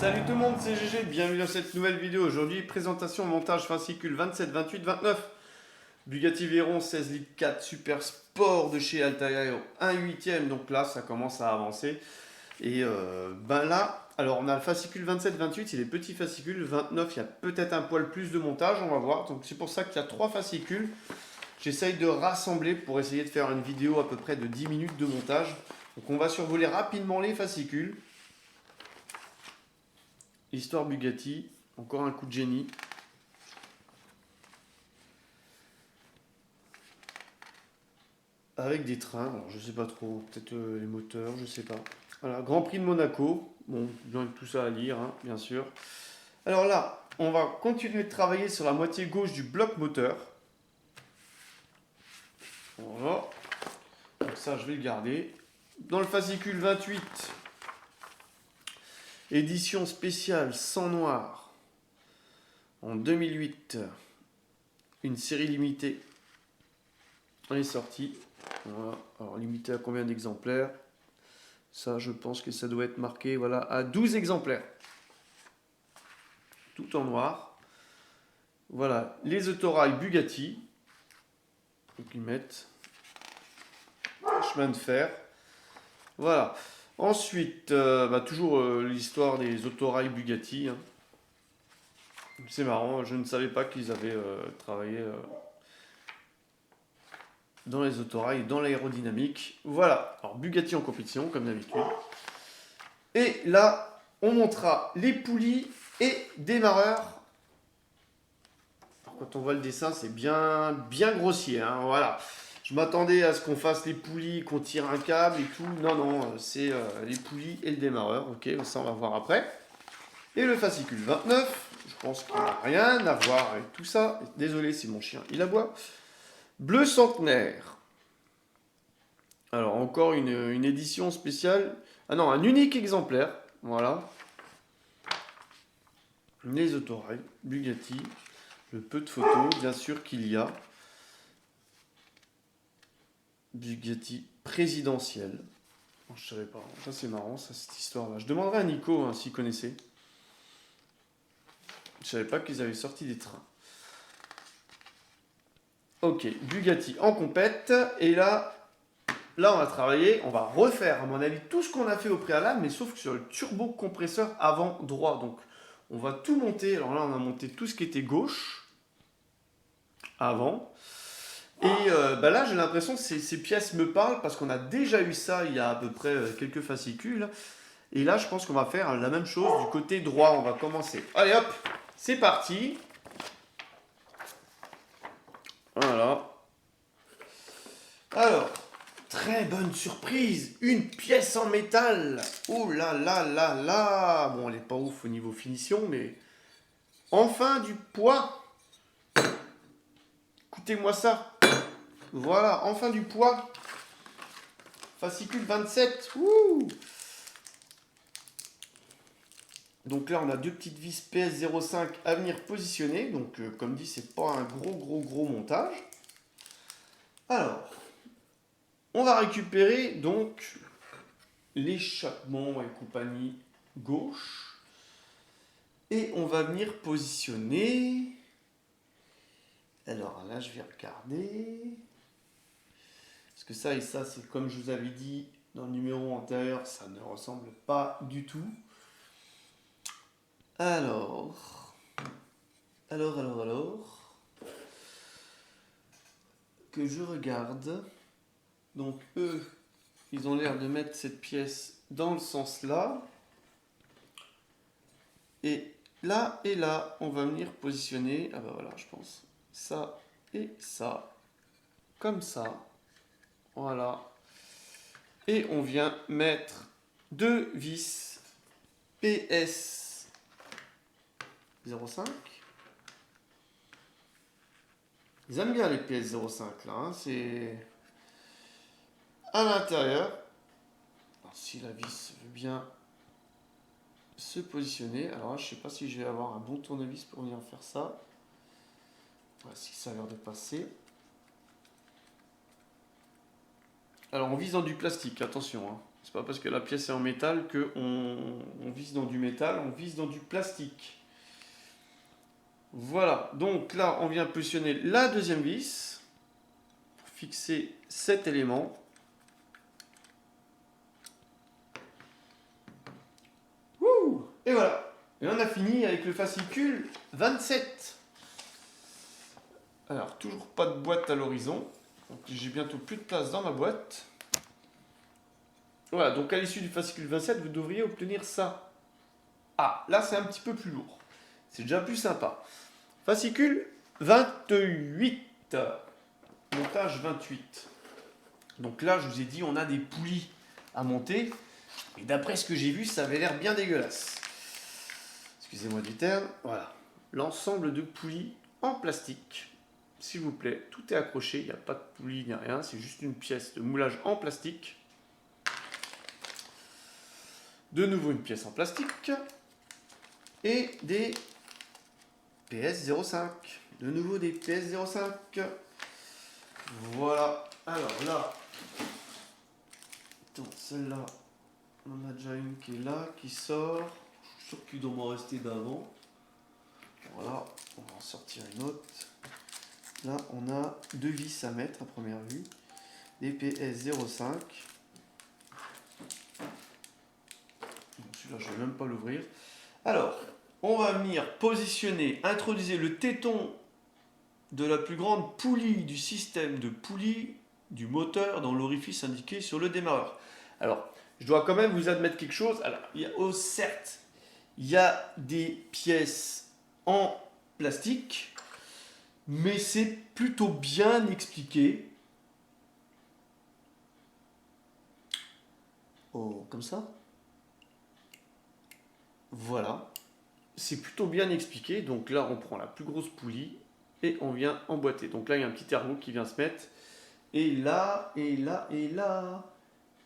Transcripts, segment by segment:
Salut tout le monde, c'est GG, bienvenue dans cette nouvelle vidéo. Aujourd'hui, présentation, montage, fascicule 27, 28, 29. Bugatti Veyron 16 litres 4 Super Sport de chez Altair, 1/8. Donc là, ça commence à avancer. Et ben là, alors on a le fascicule 27, 28, c'est les petits fascicules. 29, il y a peut-être un poil plus de montage, on va voir. Donc c'est pour ça qu'il y a 3 fascicules. J'essaye de rassembler pour essayer de faire une vidéo à peu près de 10 minutes de montage. Donc on va survoler rapidement les fascicules. Histoire Bugatti, encore un coup de génie. Avec des trains, alors je sais pas trop, peut-être les moteurs, je sais pas. Voilà, Grand Prix de Monaco, bon, bien tout ça à lire, hein, bien sûr. Alors là, on va continuer de travailler sur la moitié gauche du bloc moteur. Voilà, donc ça je vais le garder. Dans le fascicule 28, édition spéciale sans noir, en 2008, une série limitée. Elle est sortie. Voilà. Alors limité à combien d'exemplaires? Ça, je pense que ça doit être marqué voilà, à 12 exemplaires. Tout en noir. Voilà, les autorails Bugatti. Donc ils mettent chemin de fer. Voilà. Ensuite, toujours l'histoire des autorails Bugatti. Hein. C'est marrant, je ne savais pas qu'ils avaient travaillé dans les autorails, dans l'aérodynamique. Voilà, alors Bugatti en compétition, comme d'habitude. Et là, on montrera les poulies et démarreurs. Alors, quand on voit le dessin, c'est bien grossier. Hein, voilà. Je m'attendais à ce qu'on fasse les poulies, qu'on tire un câble et tout. Non, non, c'est les poulies et le démarreur. Ok, ça on va voir après. Et le fascicule 29, je pense qu'il n'a rien à voir avec tout ça. Désolé si mon chien il aboie. Bleu centenaire. Alors encore une édition spéciale. Ah non, un unique exemplaire. Voilà. Les autorails, Bugatti. Le peu de photos, bien sûr qu'il y a. Bugatti présidentielle. Oh, je savais pas. Ça c'est marrant, ça, cette histoire-là. Je demanderai à Nico hein, s'il connaissait. Je savais pas qu'ils avaient sorti des trains. Ok, Bugatti en compète. Et là, on va travailler. On va refaire, à mon avis, tout ce qu'on a fait au préalable, mais sauf que sur le turbo-compresseur avant droit. Donc, on va tout monter. Alors là, on a monté tout ce qui était gauche avant. Et là, j'ai l'impression que ces pièces me parlent parce qu'on a déjà eu ça il y a à peu près quelques fascicules. Et là, je pense qu'on va faire la même chose du côté droit. On va commencer. Allez hop, c'est parti. Voilà. Alors, très bonne surprise. Une pièce en métal. Oh là là là là. Bon, elle n'est pas ouf au niveau finition, mais enfin du poids. Écoutez-moi ça. Voilà, enfin du poids. Fascicule 27. Wouh. Donc là, on a deux petites vis PS05 à venir positionner. Donc, comme dit, c'est pas un gros montage. Alors, on va récupérer donc l'échappement et compagnie gauche. Et on va venir positionner. Alors là, je vais regarder. Parce que ça et ça, c'est comme je vous avais dit dans le numéro antérieur, ça ne ressemble pas du tout. Alors. Que je regarde. Donc eux, ils ont l'air de mettre cette pièce dans le sens là. Et là, on va venir positionner, ah bah voilà, je pense, ça et ça, comme ça, voilà. Et on vient mettre deux vis PS 05. Ils aiment bien les PS 05 là, hein, c'est à l'intérieur. Alors, si la vis veut bien se positionner, alors là, je sais pas si je vais avoir un bon tournevis pour venir faire ça. Voici, ça a l'air de passer. Alors, on vise dans du plastique, attention. Hein. C'est pas parce que la pièce est en métal qu'on vise dans du métal, on vise dans du plastique. Voilà, donc là on vient positionner la deuxième vis pour fixer cet élément. Wouh! Et voilà, et on a fini avec le fascicule 27. Alors, toujours pas de boîte à l'horizon, donc j'ai bientôt plus de place dans ma boîte. Voilà, donc à l'issue du fascicule 27, vous devriez obtenir ça. Ah, là c'est un petit peu plus lourd. C'est déjà plus sympa. Fascicule 28. Montage 28. Donc là, je vous ai dit, on a des poulies à monter. Et d'après ce que j'ai vu, ça avait l'air bien dégueulasse. Excusez-moi du terme. Voilà. L'ensemble de poulies en plastique. S'il vous plaît, tout est accroché. Il n'y a pas de poulie, il n'y a rien. C'est juste une pièce de moulage en plastique. De nouveau une pièce en plastique. Et des PS05. De nouveau des PS05. Voilà. Alors là. Attends, celle-là. On en a déjà une qui est là, qui sort. Je suis sûr qu'il doit m'en rester d'avant. Voilà. On va en sortir une autre. Là, on a deux vis à mettre à première vue. Des PS05. Celui-là, je ne vais même pas l'ouvrir. Alors, on va venir positionner, introduire le téton de la plus grande poulie du système de poulie du moteur dans l'orifice indiqué sur le démarreur. Alors, je dois quand même vous admettre quelque chose. Alors, certes, il y a des pièces en plastique, mais c'est plutôt bien expliqué. Oh, comme ça. Voilà. C'est plutôt bien expliqué. Donc là, on prend la plus grosse poulie et on vient emboîter. Donc là, il y a un petit ergot qui vient se mettre. Et là, et là, et là,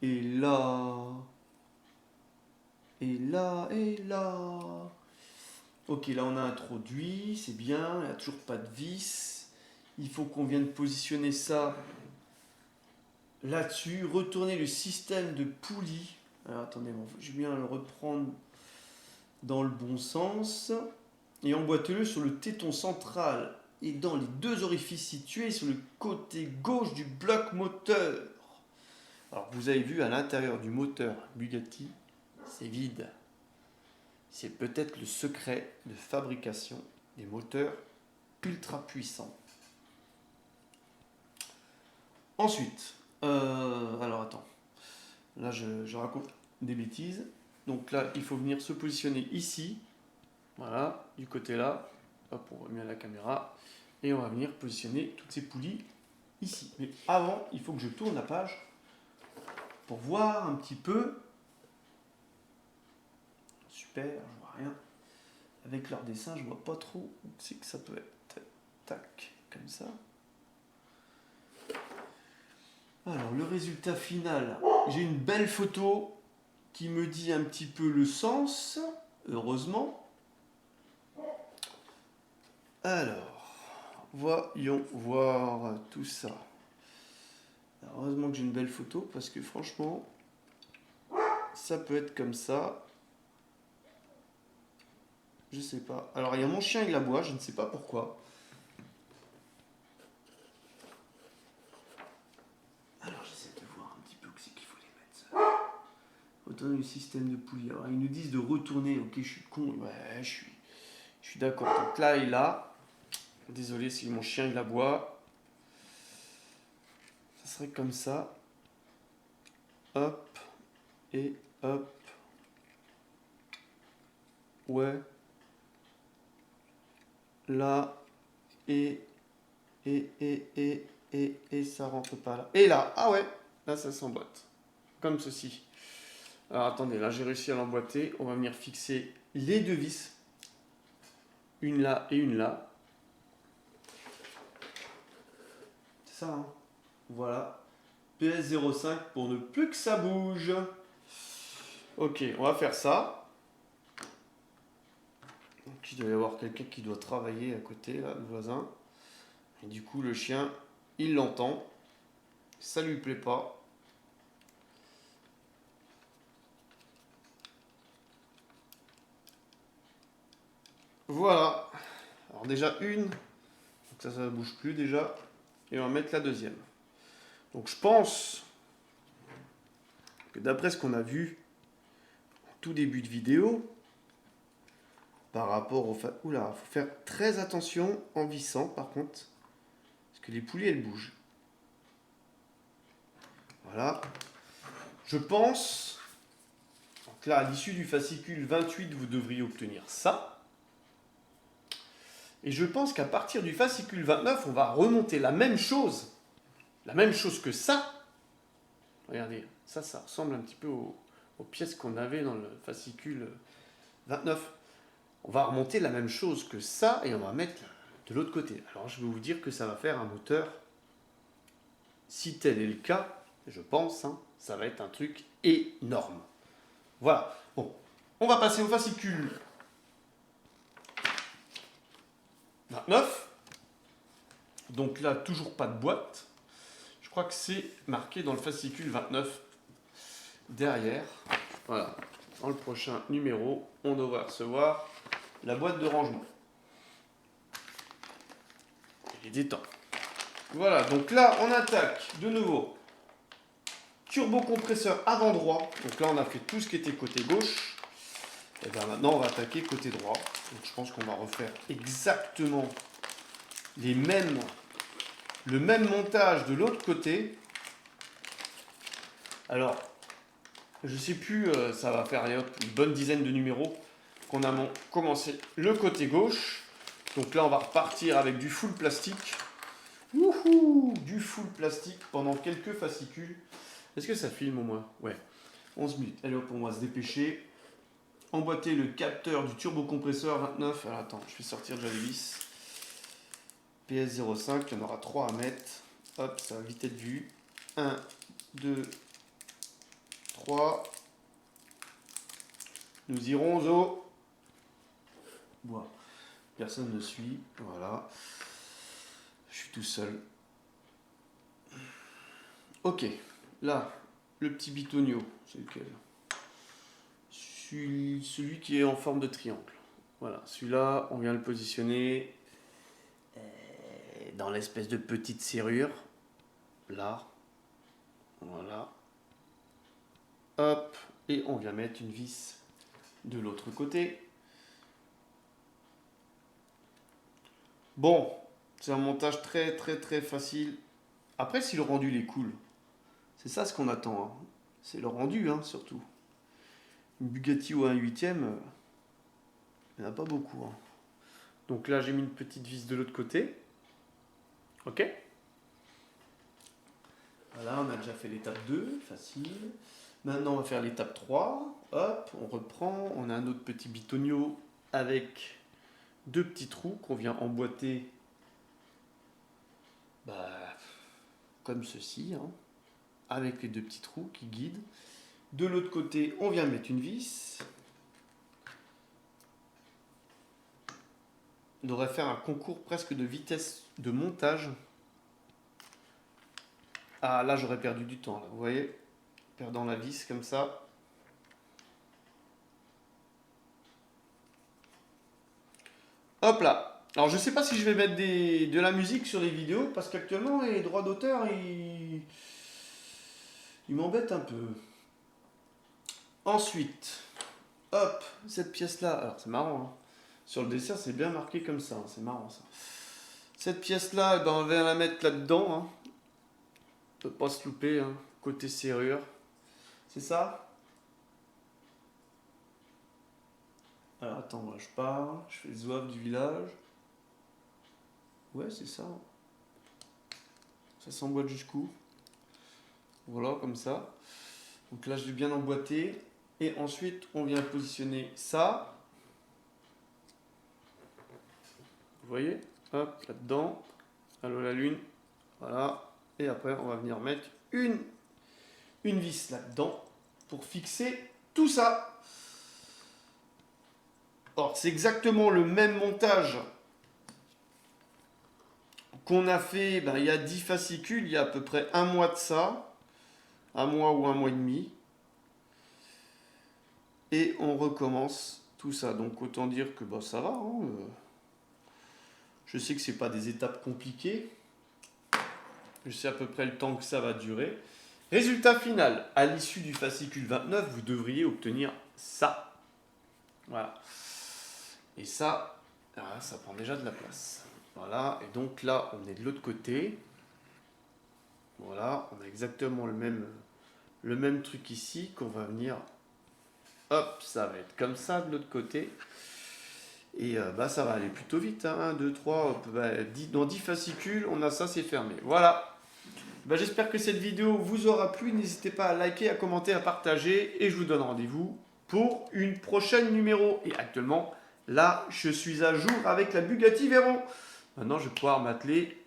et là, et là, et là. Ok, là, on a introduit, c'est bien. Il n'y a toujours pas de vis. Il faut qu'on vienne positionner ça là-dessus. Retourner le système de poulie. Alors, attendez, je vais bien le reprendre dans le bon sens. Et emboîtez-le sur le téton central et dans les deux orifices situés sur le côté gauche du bloc moteur. Alors vous avez vu à l'intérieur du moteur Bugatti, c'est vide. C'est peut-être le secret de fabrication des moteurs ultra puissants. Ensuite, alors attends, là je raconte des bêtises. Donc là, il faut venir se positionner ici. Voilà, du côté là, hop, on remet à la caméra, et on va venir positionner toutes ces poulies ici. Mais avant, il faut que je tourne la page pour voir un petit peu. Super, je vois rien. Avec leur dessin, je vois pas trop où c'est que ça peut être. Tac, comme ça. Alors, le résultat final, j'ai une belle photo qui me dit un petit peu le sens, heureusement. Alors, voyons voir tout ça. Alors, heureusement que j'ai une belle photo parce que franchement, ça peut être comme ça. Je sais pas. Alors, il y a mon chien, il aboie, je ne sais pas pourquoi. Alors, j'essaie de voir un petit peu où c'est qu'il faut les mettre. Ça. Retourner le système de poulie. Alors, ils nous disent de retourner. Ok, je suis con. Ouais, je suis d'accord. Donc là et là. Désolé si mon chien il aboie. Ça serait comme ça. Hop. Et hop. Ouais. Là. Et ça rentre pas là. Et là. Ah ouais. Là ça s'emboîte. Comme ceci. Alors attendez, là j'ai réussi à l'emboîter. On va venir fixer les deux vis. Une là et une là. C'est ça, hein. Voilà. PS05 pour ne plus que ça bouge. Ok, on va faire ça. Donc, il doit y avoir quelqu'un qui doit travailler à côté, là, le voisin. Et du coup, le chien, il l'entend. Ça lui plaît pas. Voilà. Alors déjà une. Donc ça ne bouge plus déjà. Et on va mettre la deuxième. Donc je pense que d'après ce qu'on a vu en tout début de vidéo, par rapport au... Oula, il faut faire très attention en vissant par contre. Parce que les poulies elles bougent. Voilà. Je pense... Donc là, à l'issue du fascicule 28, vous devriez obtenir ça. Et je pense qu'à partir du fascicule 29, on va remonter la même chose. La même chose que ça. Regardez, ça ressemble un petit peu aux pièces qu'on avait dans le fascicule 29. On va remonter la même chose que ça et on va mettre de l'autre côté. Alors je vais vous dire que ça va faire un moteur. Si tel est le cas, je pense, hein, ça va être un truc énorme. Voilà. Bon, on va passer au fascicule 29. Donc là, toujours pas de boîte. Je crois que c'est marqué dans le fascicule 29 derrière. Voilà. Dans le prochain numéro, on devra recevoir la boîte de rangement. Et des temps. Voilà, donc là, on attaque de nouveau. Turbocompresseur avant droit. Donc là, on a fait tout ce qui était côté gauche. Et bien maintenant, on va attaquer côté droit. Donc je pense qu'on va refaire exactement le même montage de l'autre côté. Alors, je sais plus, ça va faire une bonne dizaine de numéros qu'on a commencé le côté gauche. Donc là, on va repartir avec du full plastique. Wouhou, du full plastique pendant quelques fascicules. Est-ce que ça filme au moins? Ouais. 11 minutes. Allez hop, on va se dépêcher. Emboîter le capteur du turbocompresseur 29. Alors attends, je vais sortir déjà les vis. PS05, il y en aura 3 à mettre. Hop, ça va vite être vu. 1, 2, 3. Nous irons au bois. Personne ne suit. Voilà. Je suis tout seul. Ok. Là, le petit bitonio, c'est lequel? Celui qui est en forme de triangle. Voilà, celui-là, on vient le positionner dans l'espèce de petite serrure. Là. Voilà. Hop. Et on vient mettre une vis de l'autre côté. Bon, c'est un montage très très très facile. Après, si le rendu il est cool, c'est ça ce qu'on attend. Hein. C'est le rendu, hein, surtout. Une Bugatti ou un 8ème, il n'y en a pas beaucoup. Hein. Donc là, j'ai mis une petite vis de l'autre côté. Ok. Voilà, on a déjà fait l'étape 2, facile. Maintenant, on va faire l'étape 3. Hop, on reprend. On a un autre petit bitonio avec 2 petits trous qu'on vient emboîter comme ceci, hein, avec les 2 petits trous qui guident. De l'autre côté, on vient mettre une vis. On devrait faire un concours presque de vitesse de montage. Ah, là, j'aurais perdu du temps. Là. Vous voyez, perdant la vis comme ça. Hop là. Alors, je ne sais pas si je vais mettre de la musique sur les vidéos, parce qu'actuellement, les droits d'auteur, ils m'embêtent un peu. Ensuite, hop, cette pièce-là. Alors, c'est marrant, hein. Sur le dessert, c'est bien marqué comme ça. Hein. C'est marrant, ça. Cette pièce-là, ben, on va la mettre là-dedans. Hein. On ne peut pas se louper, hein. Côté serrure. C'est ça? Alors, attends, moi, je parle. Je fais le zouave du village. Ouais, c'est ça. Ça s'emboîte jusqu'où? Voilà, comme ça. Donc là, je l'ai bien emboîté. Et ensuite, on vient positionner ça. Vous voyez? Hop, là-dedans. Allô, la lune. Voilà. Et après, on va venir mettre une vis là-dedans pour fixer tout ça. Alors, c'est exactement le même montage qu'on a fait il y a 10 fascicules, il y a à peu près un mois de ça. Un mois ou un mois et demi. Et on recommence tout ça. Donc autant dire que bah, ça va. Hein, je sais que c'est pas des étapes compliquées. Je sais à peu près le temps que ça va durer. Résultat final, à l'issue du fascicule 29, vous devriez obtenir ça. Voilà. Et ça, ça prend déjà de la place. Voilà, et donc là, on est de l'autre côté. Voilà, on a exactement le même truc ici qu'on va venir. Hop, ça va être comme ça de l'autre côté. Et bah, ça va aller plutôt vite. Hein. 1, 2, 3, hop, bah, dans 10 fascicules, on a ça, c'est fermé. Voilà. Bah, j'espère que cette vidéo vous aura plu. N'hésitez pas à liker, à commenter, à partager. Et je vous donne rendez-vous pour une prochaine numéro. Et actuellement, là, je suis à jour avec la Bugatti Veyron. Maintenant, je vais pouvoir m'atteler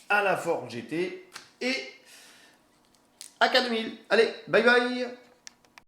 à la Ford GT et à K2000. Allez, bye bye!